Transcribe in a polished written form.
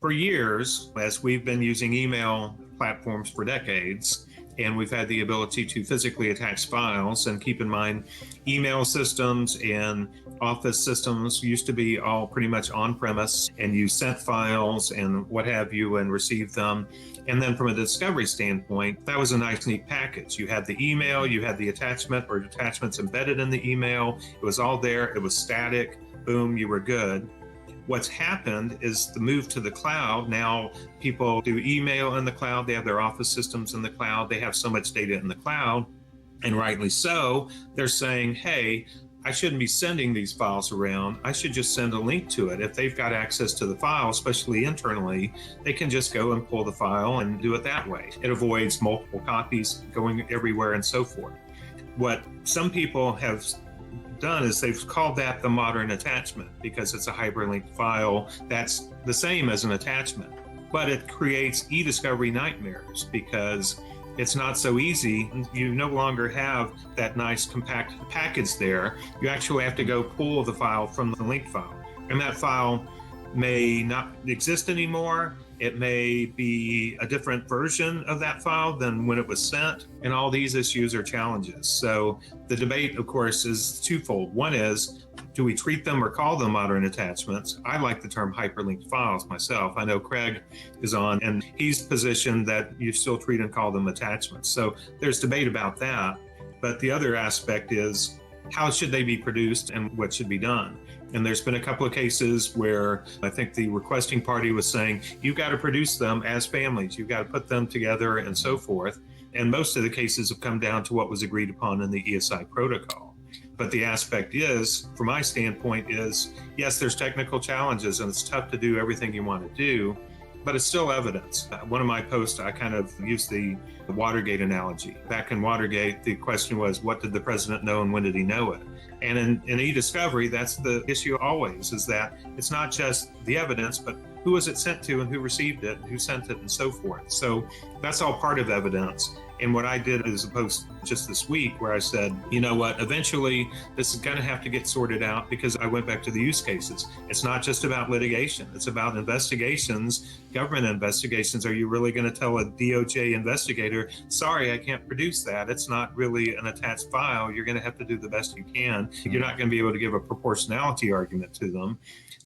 For years, as we've been using email platforms for decades, and we've had the ability to physically attach files, and keep in mind, email systems and office systems used to be all pretty much on-premise, and you sent files and what have you and received them. And then from a discovery standpoint, that was a nice, neat package. You had the email, you had the attachment or attachments embedded in the email. It was all there. It was static. Boom, you were good. What's happened is the move to the cloud. Now people do email in the cloud. They have their office systems in the cloud. They have so much data in the cloud, and rightly so. They're saying, hey, I shouldn't be sending these files around. I should just send a link to it. If they've got access to the file, especially internally, they can just go and pull the file and do it that way. It avoids multiple copies going everywhere and so forth. What some people have done is they've called that the modern attachment because it's a hyperlinked file that's the same as an attachment. But it creates e-discovery nightmares because it's not so easy. You no longer have that nice compact package there. You actually have to go pull the file from the link file. And that file may not exist anymore. It may be a different version of that file than when it was sent. And all these issues are challenges. So the debate, of course, is twofold. One is, do we treat them or call them modern attachments? I like the term hyperlinked files myself. I know Craig is on, and he's positioned that you still treat and call them attachments. So there's debate about that. But the other aspect is, how should they be produced and what should be done? And there's been a couple of cases where I think the requesting party was saying, you've got to produce them as families, you've got to put them together and so forth. And most of the cases have come down to what was agreed upon in the ESI protocol. But the aspect is, from my standpoint, is yes, there's technical challenges and it's tough to do everything you want to do, but it's still evidence. One of my posts, I kind of used the Watergate analogy. Back in Watergate, the question was, what did the president know and when did he know it? And in eDiscovery, that's the issue always, is that it's not just the evidence, but who was it sent to and who received it, and who sent it, and so forth. So that's all part of evidence. And what I did is a post just this week where I said, you know what, eventually this is going to have to get sorted out, because I went back to the use cases. It's not just about litigation. It's about investigations, government investigations. Are you really going to tell a DOJ investigator, sorry, I can't produce that. It's not really an attached file. You're going to have to do the best you can. You're not going to be able to give a proportionality argument to them.